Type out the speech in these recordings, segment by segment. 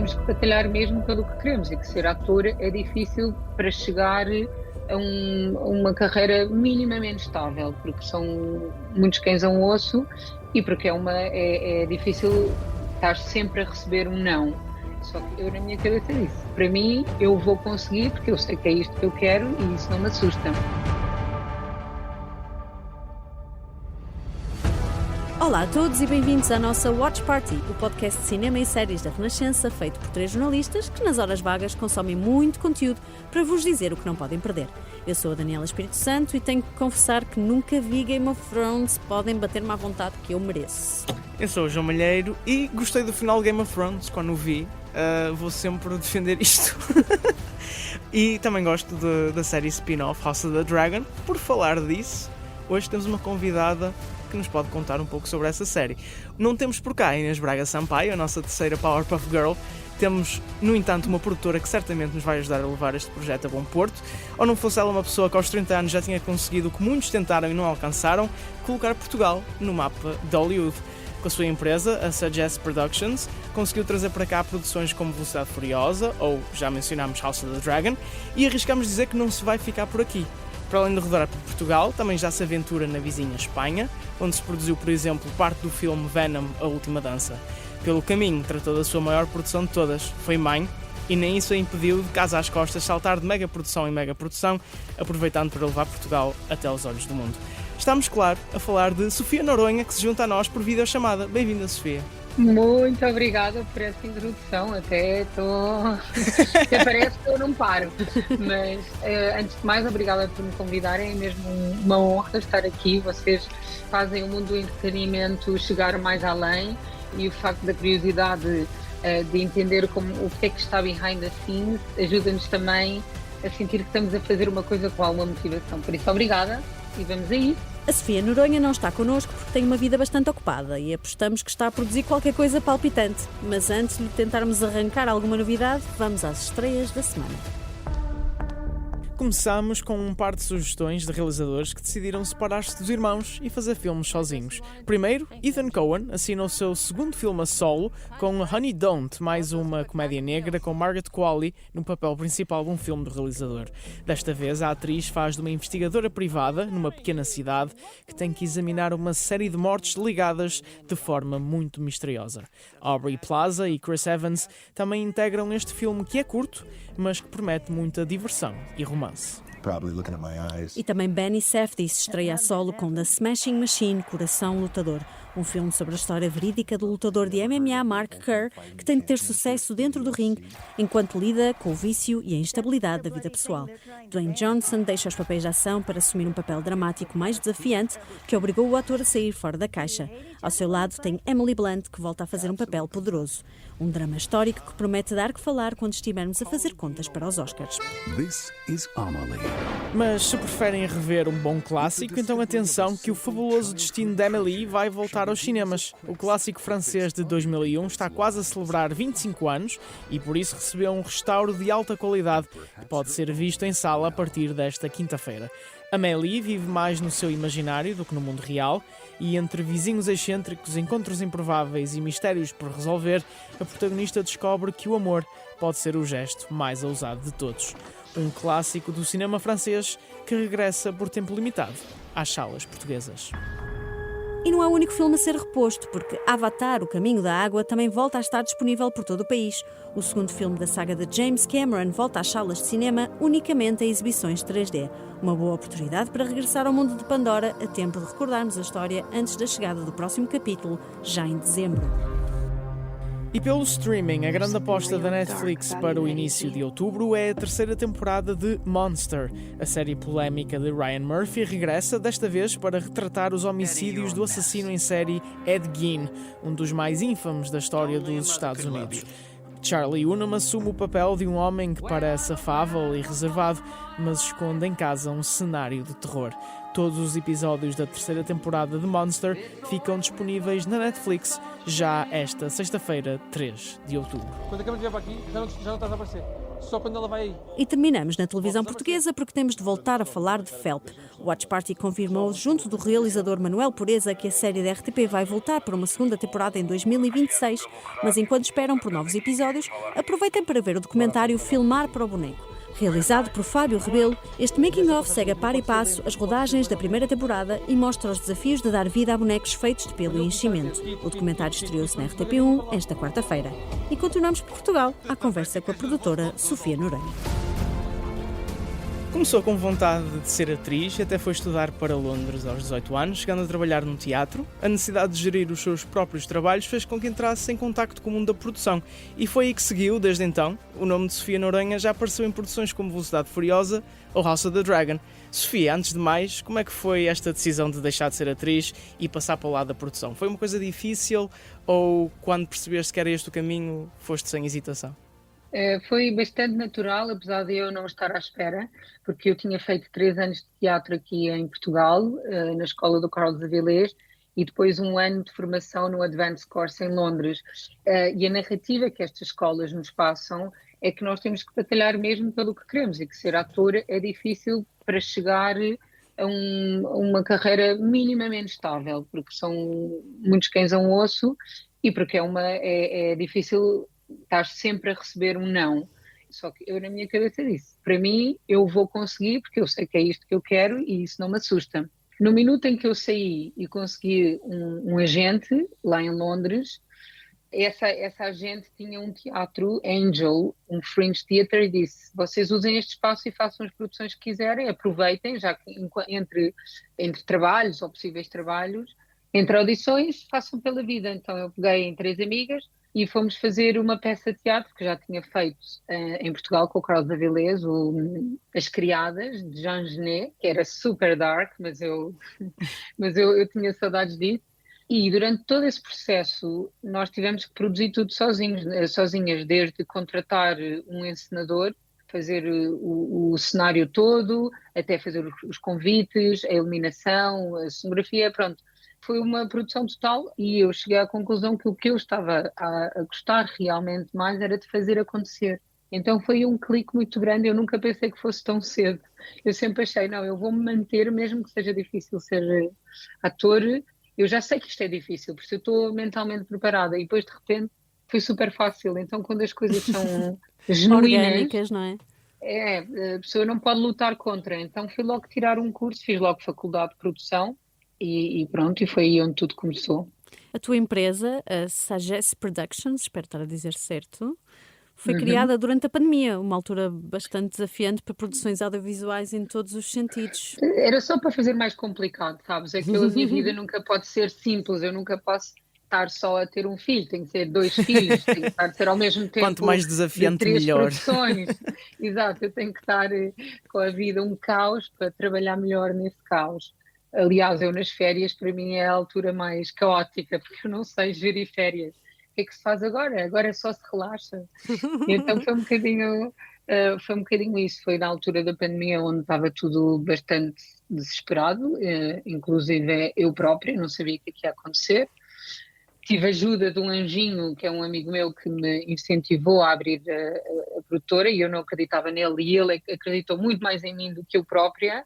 temos que batalhar mesmo pelo que queremos, e que ser ator é difícil para chegar a uma carreira minimamente estável, porque são muitos cães a um osso e porque é difícil estar sempre a receber um não. Só que eu, na minha cabeça, disse: para mim, eu vou conseguir, porque eu sei que é isto que eu quero e isso não me assusta. Olá a todos e bem-vindos à nossa Watch Party, o podcast de cinema e séries da Renascença, feito por 3 jornalistas que nas horas vagas consomem muito conteúdo para vos dizer o que não podem perder. Eu sou a Daniela Espírito Santo e tenho que confessar que nunca vi Game of Thrones, podem bater-me à vontade que eu mereço. Eu sou o João Malheiro e gostei do final de Game of Thrones quando o vi. Vou sempre defender isto. E também gosto da série spin-off House of the Dragon. Por falar disso, hoje temos uma convidada que nos pode contar um pouco sobre essa série. Não temos por cá a Inês Braga Sampaio, a nossa terceira Powerpuff Girl. Temos, no entanto, uma produtora que certamente nos vai ajudar a levar este projeto a bom porto. Ou não fosse ela uma pessoa que aos 30 anos já tinha conseguido o que muitos tentaram e não alcançaram, colocar Portugal no mapa de Hollywood. Com a sua empresa, a Suggest Productions, conseguiu trazer para cá produções como Velocidade Furiosa, ou já mencionámos House of the Dragon, e arriscamos dizer que não se vai ficar por aqui. Para além de rodar por Portugal, também já se aventura na vizinha Espanha, onde se produziu, por exemplo, parte do filme Venom, A Última Dança. Pelo caminho, tratou da sua maior produção de todas, foi Mãe, e nem isso a impediu de casa às costas saltar de megaprodução em megaprodução, aproveitando para levar Portugal até aos olhos do mundo. Estamos, claro, a falar de Sofia Noronha, que se junta a nós por videochamada. Bem-vinda, Sofia. Muito obrigada por essa introdução, até parece que eu não paro, mas antes de mais, obrigada por me convidarem, é mesmo uma honra estar aqui. Vocês fazem o mundo do entretenimento chegar mais além, e o facto da curiosidade de entender o que é que está behind the scenes ajuda-nos também a sentir que estamos a fazer uma coisa com alguma motivação. Por isso, obrigada e vamos a isso. A Sofia Noronha não está connosco porque tem uma vida bastante ocupada e apostamos que está a produzir qualquer coisa palpitante. Mas antes de tentarmos arrancar alguma novidade, vamos às estreias da semana. Começamos com um par de sugestões de realizadores que decidiram separar-se dos irmãos e fazer filmes sozinhos. Primeiro, Ethan Coen assina o seu segundo filme a solo com Honey Don't, mais uma comédia negra com Margaret Qualley no papel principal de um filme do realizador. Desta vez, a atriz faz de uma investigadora privada numa pequena cidade que tem que examinar uma série de mortes ligadas de forma muito misteriosa. Aubrey Plaza e Chris Evans também integram este filme, que é curto, mas que promete muita diversão e romance. E também Benny Safdie se estreia a solo com The Smashing Machine, Coração Lutador, um filme sobre a história verídica do lutador de MMA Mark Kerr, que tem de ter sucesso dentro do ringue enquanto lida com o vício e a instabilidade da vida pessoal. Dwayne Johnson deixa os papéis de ação para assumir um papel dramático mais desafiante, que obrigou o ator a sair fora da caixa. Ao seu lado tem Emily Blunt, que volta a fazer um papel poderoso. Um drama histórico que promete dar que falar quando estivermos a fazer contas para os Oscars. This is Amelie. Mas se preferem rever um bom clássico, então atenção que O Fabuloso Destino de Amélie vai voltar aos cinemas. O clássico francês de 2001 está quase a celebrar 25 anos e por isso recebeu um restauro de alta qualidade que pode ser visto em sala a partir desta quinta-feira. Amélie vive mais no seu imaginário do que no mundo real e entre vizinhos excêntricos, encontros improváveis e mistérios por resolver, a protagonista descobre que o amor pode ser o gesto mais ousado de todos. Um clássico do cinema francês que regressa por tempo limitado às salas portuguesas. E não é o único filme a ser reposto, porque Avatar, O Caminho da Água, também volta a estar disponível por todo o país. O segundo filme da saga de James Cameron volta às salas de cinema unicamente a exibições 3D. Uma boa oportunidade para regressar ao mundo de Pandora a tempo de recordarmos a história antes da chegada do próximo capítulo, já em dezembro. E pelo streaming, a grande aposta da Netflix para o início de outubro é a terceira temporada de Monster. A série polémica de Ryan Murphy regressa, desta vez para retratar os homicídios do assassino em série Ed Gein, um dos mais ínfames da história dos Estados Unidos. Charlie Hunnam assume o papel de um homem que parece afável e reservado, mas esconde em casa um cenário de terror. Todos os episódios da terceira temporada de Monster ficam disponíveis na Netflix já esta sexta-feira, 3 de outubro. Quando a câmera estiver para aqui, já não estás a aparecer. só quando ela vai... E terminamos na televisão portuguesa porque temos de voltar a falar de Felp. O Watch Party confirmou, junto do realizador Manuel Pureza, que a série da RTP vai voltar para uma segunda temporada em 2026, mas enquanto esperam por novos episódios, aproveitem para ver o documentário Filmar para o Boneco. Realizado por Fábio Rebelo, este making-of segue a par e passo as rodagens da primeira temporada e mostra os desafios de dar vida a bonecos feitos de pelo e enchimento. O documentário estreou-se na RTP1 esta quarta-feira. E continuamos por Portugal, à conversa com a produtora Sofia Noronha. Começou com vontade de ser atriz e até foi estudar para Londres aos 18 anos, chegando a trabalhar num teatro. A necessidade de gerir os seus próprios trabalhos fez com que entrasse em contacto com o mundo da produção. E foi aí que seguiu, desde então. O nome de Sofia Noronha já apareceu em produções como Velocidade Furiosa ou House of the Dragon. Sofia, antes de mais, como é que foi esta decisão de deixar de ser atriz e passar para o lado da produção? Foi uma coisa difícil ou quando percebeste que era este o caminho, foste sem hesitação? Foi bastante natural, apesar de eu não estar à espera, porque eu tinha feito 3 anos de teatro aqui em Portugal, na escola do Carlos Avilés, e depois 1 ano de formação no Advanced Course em Londres. E a narrativa que estas escolas nos passam é que nós temos que batalhar mesmo pelo que queremos, e que ser ator é difícil para chegar a uma carreira minimamente estável, porque são muitos cães a um osso, e porque é difícil estar sempre a receber um não. Só que eu na minha cabeça disse, para mim eu vou conseguir porque eu sei que é isto que eu quero e isso não me assusta. No minuto em que eu saí e consegui um agente lá em Londres, essa agente tinha um teatro Angel, um Fringe Theatre, e disse, vocês usem este espaço e façam as produções que quiserem, aproveitem, já que entre trabalhos ou possíveis trabalhos, entre audições, façam pela vida. Então eu peguei em 3 amigas e fomos fazer uma peça de teatro que já tinha feito em Portugal com o Carlos Avilés, As Criadas, de Jean Genet, que era super dark, mas eu tinha saudades disso. E durante todo esse processo nós tivemos que produzir tudo sozinhas, desde contratar um encenador, fazer o cenário todo, até fazer os convites, a iluminação, a cenografia, pronto. Foi uma produção total e eu cheguei à conclusão que o que eu estava a gostar realmente mais era de fazer acontecer. Então foi um clique muito grande, eu nunca pensei que fosse tão cedo. Eu sempre achei, não, eu vou-me manter, mesmo que seja difícil ser ator, eu já sei que isto é difícil, porque eu estou mentalmente preparada e depois de repente foi super fácil. Então quando as coisas são genuínas, orgânicas, não é? a pessoa não pode lutar contra. Então fui logo tirar um curso, fiz logo faculdade de produção, e pronto, e foi aí onde tudo começou. A tua empresa, a Sagesse Productions, espero estar a dizer certo, foi criada durante a pandemia, uma altura bastante desafiante para produções audiovisuais em todos os sentidos. Era só para fazer mais complicado, sabes? É que a minha vida nunca pode ser simples, eu nunca posso estar só a ter um filho, tenho que ser 2 filhos, tenho que estar a ter ao mesmo tempo Quanto mais desafiante, 3 melhor. produções. Exato, eu tenho que estar com a vida um caos para trabalhar melhor nesse caos. Aliás, eu nas férias, para mim é a altura mais caótica, porque eu não sei gerir férias. O que é que se faz agora? Agora é só se relaxa. E então foi um bocadinho isso. Foi na altura da pandemia onde estava tudo bastante desesperado, inclusive eu própria, não sabia o que ia acontecer. Tive ajuda de um anjinho, que é um amigo meu, que me incentivou a abrir a produtora, e eu não acreditava nele, e ele acreditou muito mais em mim do que eu própria.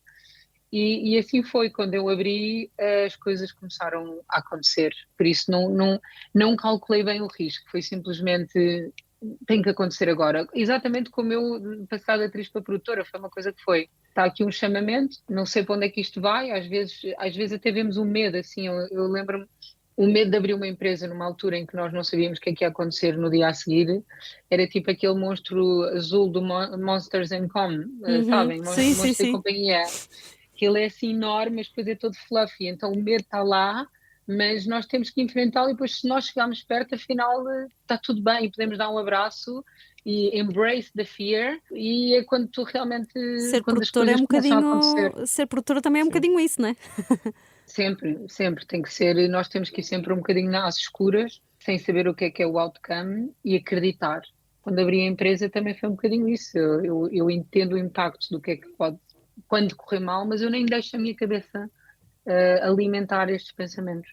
E assim foi, quando eu abri, as coisas começaram a acontecer. Por isso não calculei bem o risco, foi simplesmente, tem que acontecer agora. Exatamente como eu passar de atriz para produtora, foi uma coisa que foi, está aqui um chamamento, não sei para onde é que isto vai, às vezes até vemos um medo, assim, eu lembro-me, o medo de abrir uma empresa numa altura em que nós não sabíamos o que é que ia acontecer no dia a seguir, era tipo aquele monstro azul do Monsters & Com, sabem? Monstro e Companhia. Que ele é assim enorme, mas depois é todo fluffy, então o medo está lá, mas nós temos que enfrentá-lo e depois se nós chegarmos perto, afinal está tudo bem, podemos dar um abraço e embrace the fear, e é quando tu realmente, ser quando as produtora coisas começam a acontecer. Ser produtora também é um bocadinho isso, não é? Sempre tem que ser, nós temos que ir sempre um bocadinho às escuras, sem saber o que é o outcome e acreditar. Quando abri a empresa também foi um bocadinho isso, eu entendo o impacto do que é que pode quando correr mal, mas eu nem deixo a minha cabeça alimentar estes pensamentos.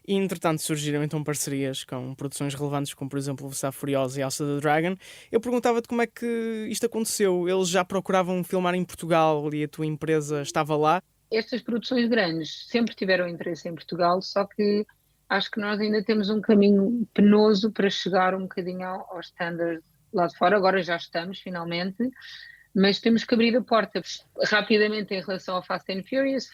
E entretanto surgiram então parcerias com produções relevantes como por exemplo Velocidade Furiosa e House of the Dragon. Eu perguntava-te como é que isto aconteceu. Eles já procuravam filmar em Portugal e a tua empresa estava lá? Estas produções grandes sempre tiveram interesse em Portugal, só que acho que nós ainda temos um caminho penoso para chegar um bocadinho aos standards lá de fora. Agora já estamos, finalmente, mas temos que abrir a porta rapidamente em relação ao Fast and Furious.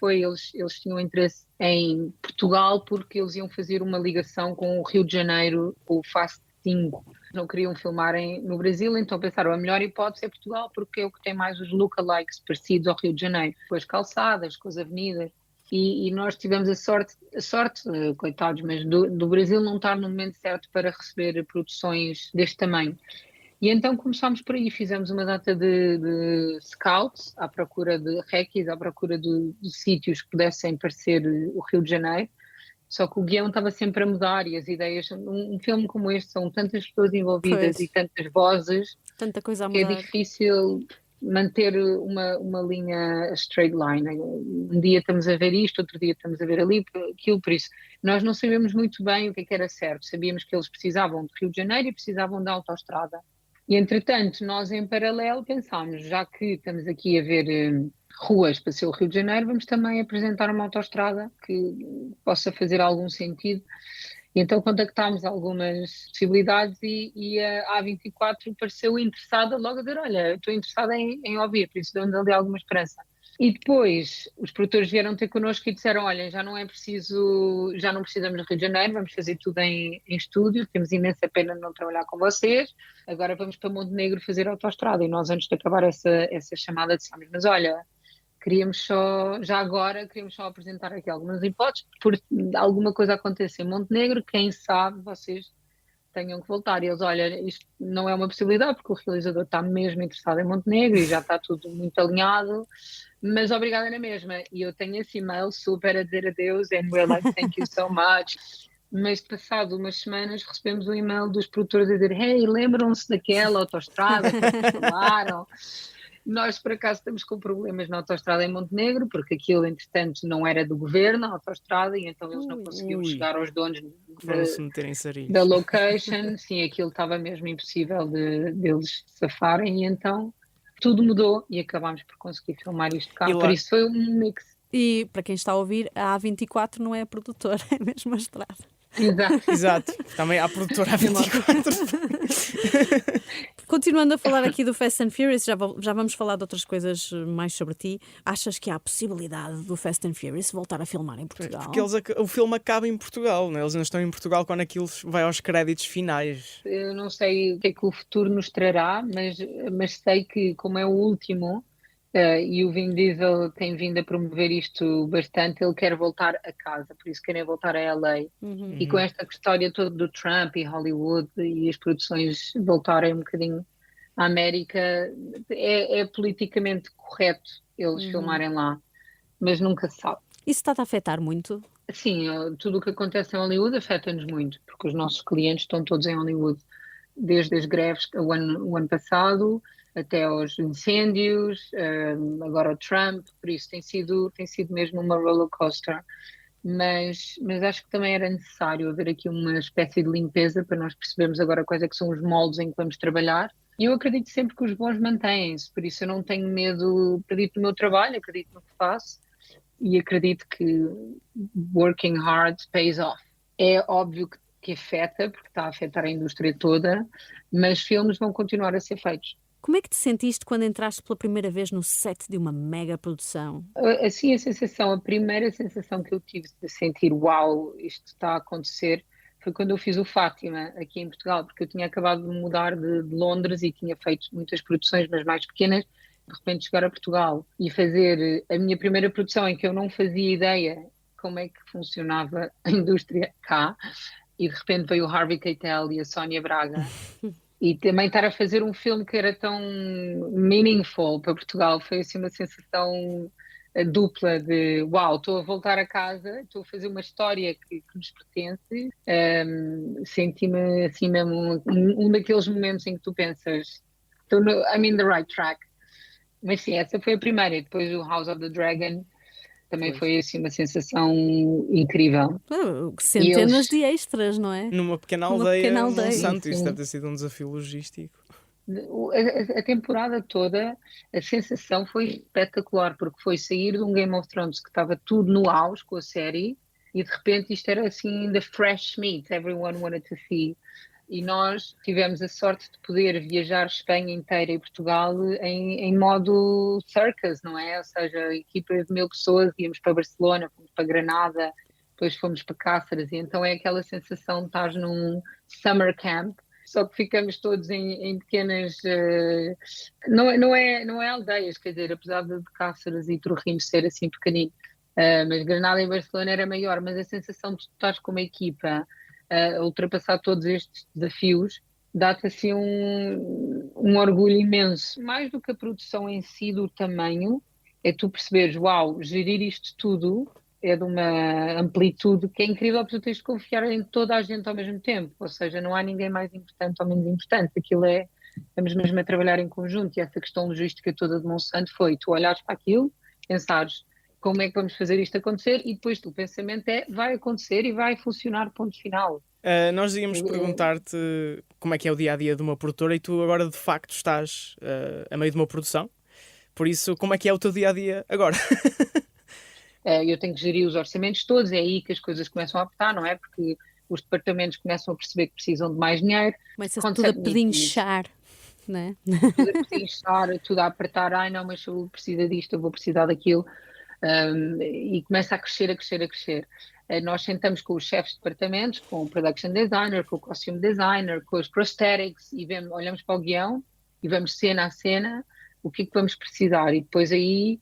Eles tinham interesse em Portugal porque eles iam fazer uma ligação com o Rio de Janeiro, o Fast 5. Não queriam filmar no Brasil, então pensaram a melhor hipótese é Portugal porque é o que tem mais os lookalikes parecidos ao Rio de Janeiro, com as calçadas, com as avenidas. E nós tivemos a sorte, coitados, mas do Brasil não estar no momento certo para receber produções deste tamanho. E então começámos por aí, fizemos uma data de scouts à procura de requis, à procura de sítios que pudessem parecer o Rio de Janeiro, só que o guião estava sempre a mudar e as ideias, um filme como este são tantas pessoas envolvidas e tantas vozes, tanta coisa a que mudar. É difícil manter uma linha straight line. Um dia estamos a ver isto, outro dia estamos a ver ali, aquilo, por isso nós não sabemos muito bem o que era certo, sabíamos que eles precisavam de Rio de Janeiro e precisavam da autoestrada. E, entretanto, nós em paralelo pensámos, já que estamos aqui a ver ruas para ser o Rio de Janeiro, vamos também apresentar uma autoestrada que possa fazer algum sentido. E então contactámos algumas possibilidades e a A24 pareceu interessada logo a dizer, olha, estou interessada em ouvir, por isso deu-nos ali alguma esperança. E depois os produtores vieram ter connosco e disseram, olha, já não precisamos do Rio de Janeiro, vamos fazer tudo em estúdio, temos imensa pena de não trabalhar com vocês, agora vamos para Montenegro fazer autoestrada. E nós antes de acabar essa chamada dissemos, mas olha, queríamos só apresentar aqui algumas hipóteses, por alguma coisa acontecer em Montenegro, quem sabe vocês tenham que voltar. E eles, olha, isto não é uma possibilidade, porque o realizador está mesmo interessado em Montenegro e já está tudo muito alinhado, mas obrigada na mesma. E eu tenho esse e-mail super a dizer adeus, and we're like, thank you so much. Mas passado umas semanas recebemos um e-mail dos produtores a dizer, hey, lembram-se daquela autoestrada que falaram? Nós, por acaso, estamos com problemas na autoestrada em Montenegro, porque aquilo, entretanto, não era do governo, a autoestrada, e então eles não conseguiam chegar aos donos da location. Sim, aquilo estava mesmo impossível deles safarem, e então tudo mudou e acabámos por conseguir filmar isto cá. Por isso foi um mix. E, para quem está a ouvir, a A24 não é a produtora, é mesmo a estrada. Exato. Também há a produtora A24. Continuando a falar aqui do Fast and Furious, já vamos falar de outras coisas mais sobre ti. Achas que há a possibilidade do Fast and Furious voltar a filmar em Portugal? Porque o filme acaba em Portugal, né? Eles ainda estão em Portugal quando aquilo vai aos créditos finais. Eu não sei o que é que o futuro nos trará, mas sei que como é o último, e o Vin Diesel tem vindo a promover isto bastante, ele quer voltar a casa, por isso querem voltar a LA. E com esta história toda do Trump e Hollywood e as produções voltarem um bocadinho à América, é politicamente correto eles filmarem lá, mas nunca se sabe. Isso está a afetar muito? Sim, tudo o que acontece em Hollywood afeta-nos muito, porque os nossos clientes estão todos em Hollywood, desde as greves o ano passado até aos incêndios, agora o Trump, por isso tem sido mesmo uma roller coaster. Mas acho que também era necessário haver aqui uma espécie de limpeza para nós percebermos agora quais é que são os moldes em que vamos trabalhar. E eu acredito sempre que os bons mantêm-se, por isso eu não tenho medo, acredito no meu trabalho, acredito no que faço e acredito que working hard pays off. É óbvio que afeta, porque está a afetar a indústria toda, mas filmes vão continuar a ser feitos. Como é que te sentiste quando entraste pela primeira vez no set de uma mega produção? Assim, a primeira sensação que eu tive de sentir, uau, isto está a acontecer, foi quando eu fiz o Fátima aqui em Portugal, porque eu tinha acabado de mudar de Londres e tinha feito muitas produções, mas mais pequenas. De repente chegar a Portugal e fazer a minha primeira produção em que eu não fazia ideia como é que funcionava a indústria cá, e de repente veio o Harvey Keitel e a Sónia Braga. E também estar a fazer um filme que era tão meaningful para Portugal, foi assim uma sensação dupla de uau, estou a voltar a casa, estou a fazer uma história que nos pertence. Senti-me assim mesmo um daqueles momentos em que tu pensas I'm in the right track. Mas sim, essa foi a primeira, e depois o House of the Dragon Também Pois. foi assim uma sensação incrível. Centenas de extras, não é? Numa pequena Numa aldeia, pequena aldeia. Monsanto, isso Sim. deve ter sido um desafio logístico. A temporada toda, a sensação foi espetacular, porque foi sair de um Game of Thrones que estava tudo no auge com a série, e de repente isto era assim the fresh meat, everyone wanted to see. E nós tivemos a sorte de poder viajar Espanha inteira e Portugal em modo circus, não é? Ou seja, a equipa de 1000 pessoas, íamos para Barcelona, fomos para Granada, depois fomos para Cáceres, e então é aquela sensação de estar num summer camp, só que ficamos todos em pequenas. Não é aldeias, quer dizer, apesar de Cáceres e Torrinhos ser assim pequenino, mas Granada e Barcelona era maior, mas a sensação de estar com uma equipa a ultrapassar todos estes desafios dá-te assim um orgulho imenso. Mais do que a produção em si, do tamanho, é tu perceberes, uau, gerir isto tudo é de uma amplitude que é incrível, porque tu tens de confiar em toda a gente ao mesmo tempo, ou seja, não há ninguém mais importante ou menos importante, aquilo estamos mesmo a trabalhar em conjunto, e essa questão logística toda de Monsanto foi tu olhares para aquilo, pensares como é que vamos fazer isto acontecer, e depois o pensamento é vai acontecer e vai funcionar, ponto final. Nós íamos perguntar-te como é que é o dia-a-dia de uma produtora e tu agora de facto estás a meio de uma produção, por isso como é que é o teu dia-a-dia agora? Eu tenho que gerir os orçamentos todos, é aí que as coisas começam a apertar, não é? Porque os departamentos começam a perceber que precisam de mais dinheiro. Começa tudo a pedinchar, não é? Tudo a pedinchar, tudo a apertar. Ai não, mas eu preciso disto, eu vou precisar daquilo. E começa a crescer, a crescer, a crescer. Nós sentamos com os chefes de departamentos, com o production designer, com o costume designer, com os prosthetics, e olhamos para o guião e vamos cena a cena o que é que vamos precisar, e depois aí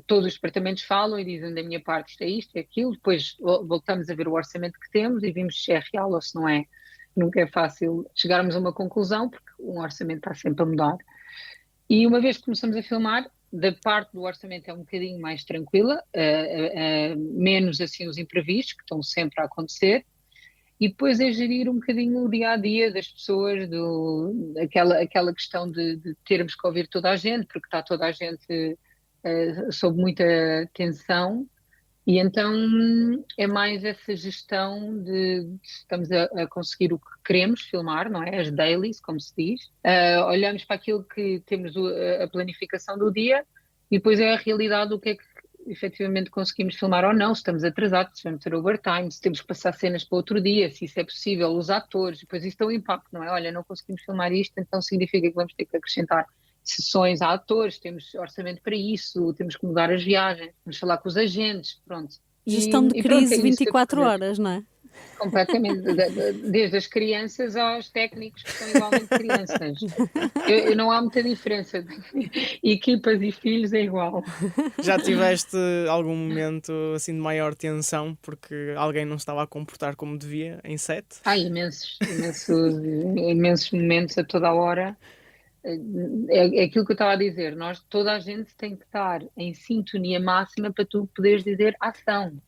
todos os departamentos falam e dizem da minha parte isto, é aquilo, depois voltamos a ver o orçamento que temos e vimos se é real ou se não é. Nunca é fácil chegarmos a uma conclusão, porque um orçamento está sempre a mudar. E uma vez que começamos a filmar, da parte do orçamento é um bocadinho mais tranquila, menos assim os imprevistos, que estão sempre a acontecer, e depois é gerir um bocadinho o dia-a-dia das pessoas, aquela questão de termos que ouvir toda a gente, porque está toda a gente sob muita tensão, e então é mais essa gestão de estamos a conseguir o que queremos filmar, não é? As dailies, como se diz. Olhamos para aquilo que temos a planificação do dia e depois é a realidade do que é que efetivamente conseguimos filmar ou não, se estamos atrasados, se vamos ter overtime, se temos que passar cenas para outro dia, se isso é possível, os atores, depois isso tem um impacto, não é? Olha, não conseguimos filmar isto, então significa que vamos ter que acrescentar sessões a atores, temos orçamento para isso, temos que mudar as viagens, vamos falar com os agentes, pronto. Gestão de crise pronto, 24 horas, não é? Completamente, desde as crianças aos técnicos que são igualmente crianças. Não há muita diferença. Equipas e filhos é igual. Já tiveste algum momento assim de maior tensão porque alguém não estava a comportar como devia em set? Há imensos momentos a toda a hora. É aquilo que eu estava a dizer, toda a gente tem que estar em sintonia máxima para tu poderes dizer ação,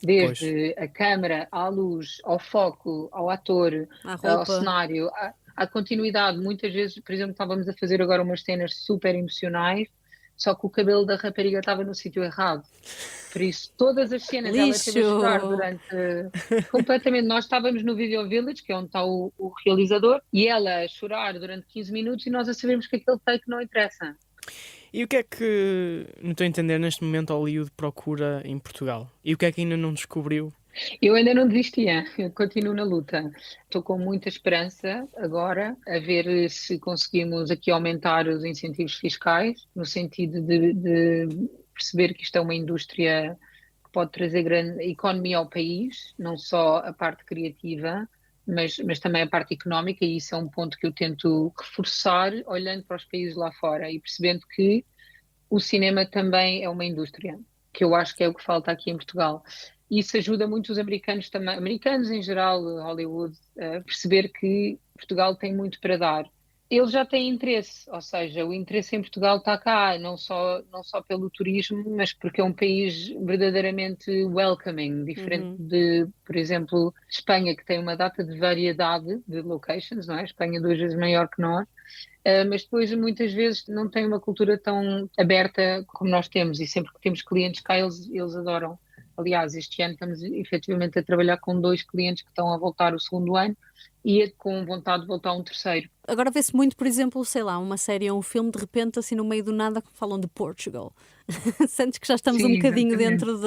desde a câmara, à luz, ao foco, ao ator, ao cenário, à continuidade. Muitas vezes, por exemplo, estávamos a fazer agora umas cenas super emocionais, só que o cabelo da rapariga estava no sítio errado. Por isso, todas as cenas ela teve a chorar completamente. Nós estávamos no Video Village, que é onde está o realizador, e ela a chorar durante 15 minutos e nós a sabermos que aquele take não interessa. E o que é que, no teu entender, neste momento Hollywood procura em Portugal? E o que é que ainda não descobriu? Eu ainda não desistia, eu continuo na luta. Estou com muita esperança agora a ver se conseguimos aqui aumentar os incentivos fiscais, no sentido de perceber que isto é uma indústria que pode trazer grande economia ao país, não só a parte criativa, mas também a parte económica, e isso é um ponto que eu tento reforçar olhando para os países lá fora e percebendo que o cinema também é uma indústria, que eu acho que é o que falta aqui em Portugal. Isso ajuda muito os americanos também, americanos em geral, Hollywood, a perceber que Portugal tem muito para dar. Eles já têm interesse, ou seja, o interesse em Portugal está cá, não só pelo turismo, mas porque é um país verdadeiramente welcoming, diferente de, por exemplo, Espanha, que tem uma data de variedade de locations, não é? Espanha 2 vezes maior que nós, mas depois muitas vezes não tem uma cultura tão aberta como nós temos, e sempre que temos clientes cá, eles adoram. Aliás, este ano estamos efetivamente a trabalhar com 2 clientes que estão a voltar o segundo ano e com vontade de voltar um terceiro. Agora vê-se muito, por exemplo, sei lá, uma série ou um filme, de repente, assim no meio do nada, falam de Portugal. Sentes que já estamos Sim, um bocadinho exatamente. dentro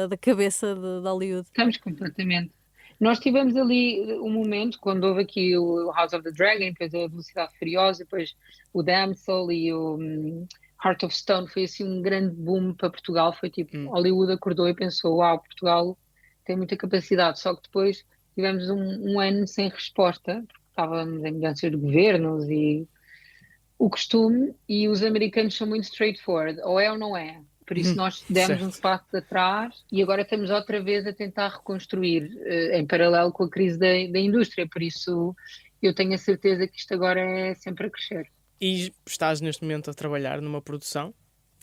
da cabeça de Hollywood. Estamos completamente. Nós tivemos ali um momento, quando houve aqui o House of the Dragon, depois a Velocidade Furiosa, depois o Damsel e o Heart of Stone, foi assim um grande boom para Portugal. Foi tipo, Hollywood acordou e pensou, uau, Portugal tem muita capacidade. Só que depois tivemos um ano sem resposta, porque estávamos em mudanças de governos e o costume, e os americanos são muito straightforward, ou é ou não é. Por isso nós demos um Certo. passo atrás e agora estamos outra vez a tentar reconstruir, em paralelo com a crise da indústria. Por isso eu tenho a certeza que isto agora é sempre a crescer. E estás neste momento a trabalhar numa produção?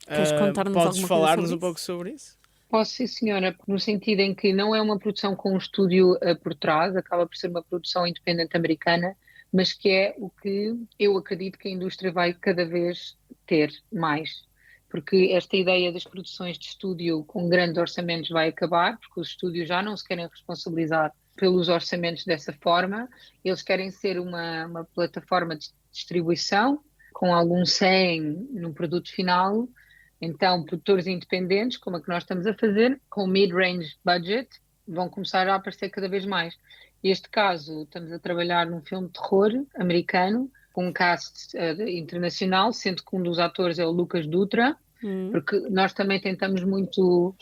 Queres contar-nos Podes alguma coisa falar-nos sobre um isso? pouco sobre isso? Posso, sim, senhora, no sentido em que não é uma produção com um estúdio por trás, acaba por ser uma produção independente americana, mas que é o que eu acredito que a indústria vai cada vez ter mais. Porque esta ideia das produções de estúdio com grandes orçamentos vai acabar, porque os estúdios já não se querem responsabilizar pelos orçamentos dessa forma, eles querem ser uma plataforma de distribuição com algum SEM no produto final. Então, produtores independentes, como a que nós estamos a fazer, com mid-range budget, vão começar a aparecer cada vez mais. Neste caso, estamos a trabalhar num filme de terror americano, com um cast internacional, sendo que um dos atores é o Lucas Dutra, porque nós também tentamos muito.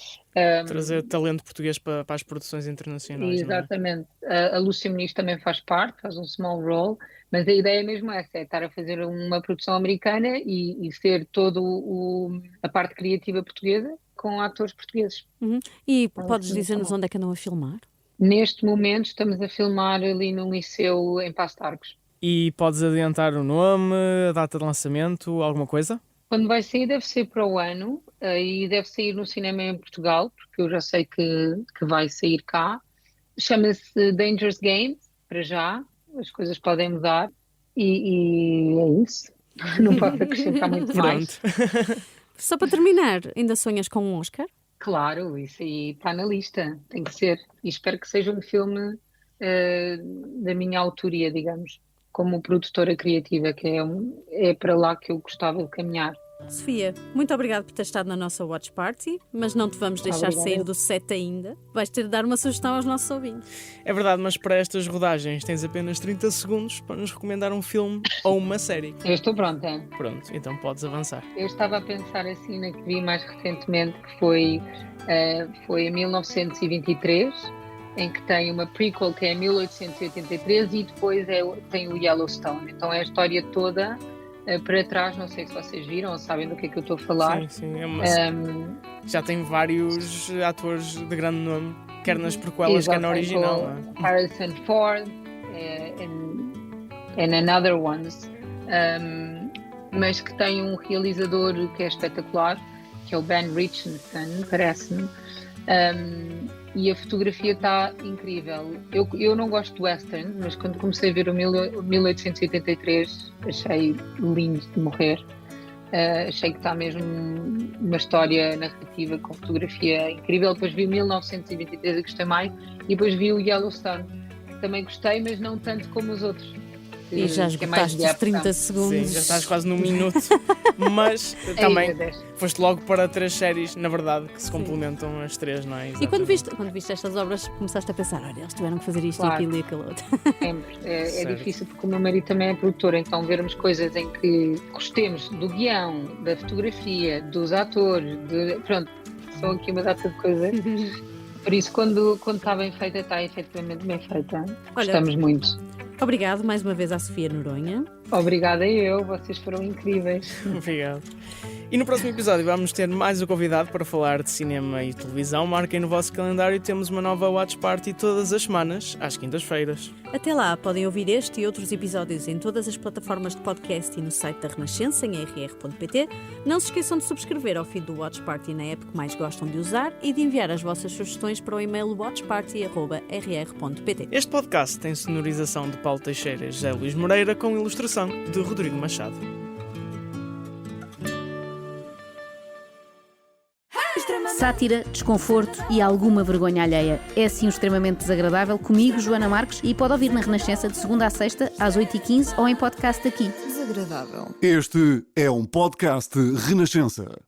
Trazer talento português para as produções internacionais, não é? Exatamente. A Lúcia Muniz também faz parte, faz um small role, mas a ideia é mesmo essa, é estar a fazer uma produção americana e ser toda a parte criativa portuguesa com atores portugueses. E Então, podes assim, dizer-nos tá bom. onde é que andam a filmar? Neste momento estamos a filmar ali num liceu em Passo de Arcos. E podes adiantar o nome, a data de lançamento, alguma coisa? Quando vai sair deve ser para o ano e deve sair no cinema em Portugal, porque eu já sei que vai sair cá. Chama-se Dangerous Games, para já, as coisas podem mudar e é isso. Não posso acrescentar muito mais. Pronto. Só para terminar, ainda sonhas com um Oscar? Claro, isso aí está na lista, tem que ser. E espero que seja um filme da minha autoria, digamos, como produtora criativa, que é para lá que eu gostava de caminhar. Sofia, muito obrigada por ter estado na nossa Watch Party, mas não te vamos deixar Obrigada. sair do set ainda. Vais ter de dar uma sugestão aos nossos ouvintes. É verdade, mas para estas rodagens tens apenas 30 segundos para nos recomendar um filme ou uma série. Eu estou pronta. Pronto, então podes avançar. Eu estava a pensar assim na que vi mais recentemente, que foi em 1923, em que tem uma prequel que é 1883 e depois tem o Yellowstone. Então é a história toda para trás, não sei se vocês viram ou sabem do que é que eu estou a falar. Sim, já tem vários atores de grande nome, quer nas prequelas, quer na original. Não é? Harrison Ford and another ones. Mas que tem um realizador que é espetacular, que é o Ben Richardson, parece-me. E a fotografia está incrível. Eu não gosto de western, mas quando comecei a ver o 1883 achei lindo de morrer. Achei que está mesmo uma história narrativa com fotografia incrível. Depois vi 1923 e gostei mais. E depois vi o Yellowstone, que também gostei, mas não tanto como os outros. E já esgotaste os 30 segundos. Sim, já estás quase no minuto. Mas também foste logo para 3 séries, na verdade, que se complementam as 3, não é? E quando viste estas obras, começaste a pensar, olha, eles tiveram que fazer isto, claro, e aquilo e aquilo outro. É difícil porque o meu marido também é produtor, então vermos coisas em que gostemos do guião, da fotografia, dos atores, pronto, são aqui uma data de coisas. Por isso, quando está bem feita, está efetivamente bem feita. Gostamos muito. Obrigado mais uma vez à Sofia Noronha. Obrigada eu, vocês foram incríveis. Obrigado. E no próximo episódio vamos ter mais um convidado para falar de cinema e televisão. Marquem no vosso calendário, temos uma nova Watch Party todas as semanas, às quintas-feiras. Até lá, podem ouvir este e outros episódios em todas as plataformas de podcast e no site da Renascença, em rr.pt. Não se esqueçam de subscrever ao feed do Watch Party na app que mais gostam de usar e de enviar as vossas sugestões para o e-mail watchparty@rr.pt. Este podcast tem sonorização de Paulo Teixeira e José Luís Moreira, com ilustração de Rodrigo Machado. Sátira, desconforto e alguma vergonha alheia. É assim extremamente desagradável comigo, Joana Marques, e pode ouvir na Renascença de segunda a sexta, às 8h15 ou em podcast aqui. Desagradável. Este é um podcast Renascença.